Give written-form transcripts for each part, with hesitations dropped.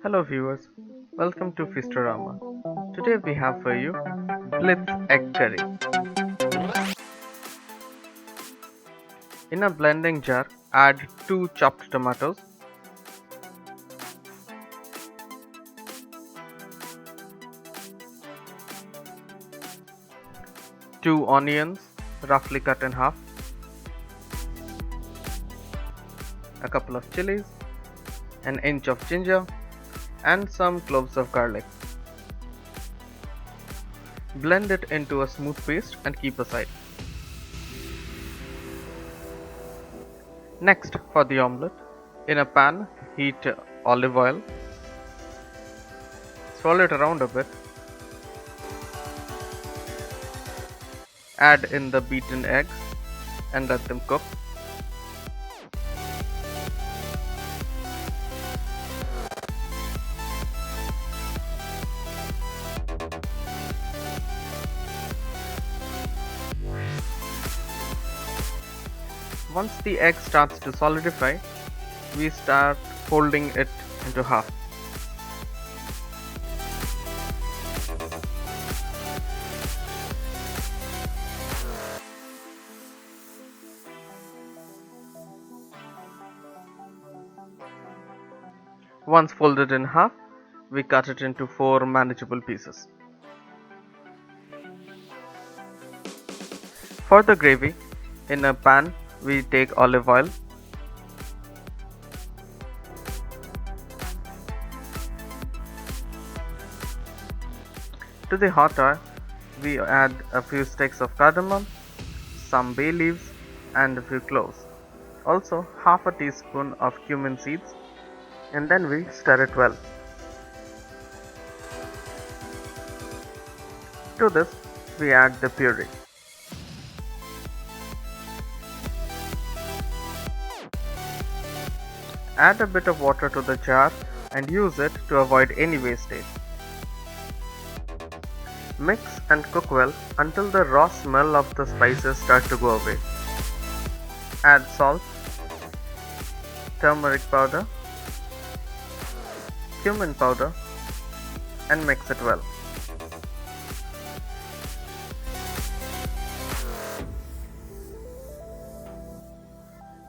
Hello viewers, welcome to Feast-o-Rama. Today we have for you Blitz Egg Curry. In a blending jar, add 2 chopped tomatoes, 2 onions roughly cut in half, a couple of chilies, an inch of ginger, and some cloves of garlic. Blend it into a smooth paste and keep aside. Next, for the omelette, in a pan, heat olive oil, swirl it around a bit, add in the beaten eggs and let them cook. Once the egg starts to solidify, we start folding it into half. Once folded in half, we cut it into 4 manageable pieces. For the gravy, in a pan, we take olive oil, to the hot oil, we add a few sticks of cardamom, some bay leaves, and a few cloves. Also, half a teaspoon of cumin seeds, and then we stir it well. To this, we add the puree. Add a bit of water to the jar and use it to avoid any wastage. Mix and cook well until the raw smell of the spices start to go away. Add salt, turmeric powder, cumin powder, and mix it well.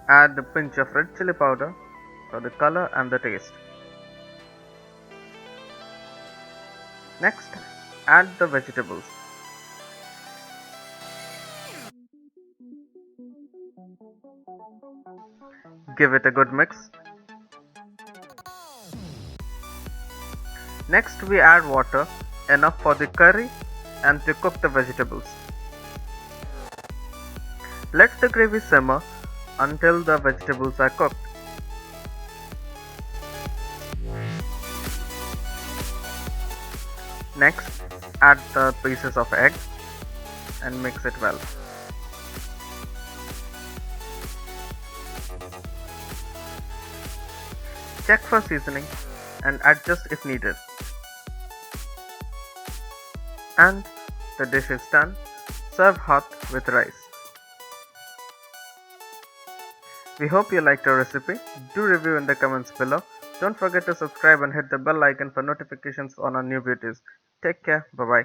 Add a pinch of red chili powder for the color and the taste. Next, add the vegetables. Give it a good mix. Next, we add water enough for the curry and to cook the vegetables. Let the gravy simmer until the vegetables are cooked. Next, add the pieces of egg and mix it well. Check for seasoning and adjust if needed. And the dish is done. Serve hot with rice. We hope you liked our recipe. Do review in the comments below. Don't forget to subscribe and hit the bell icon for notifications on our new beauties. Take care. Bye bye.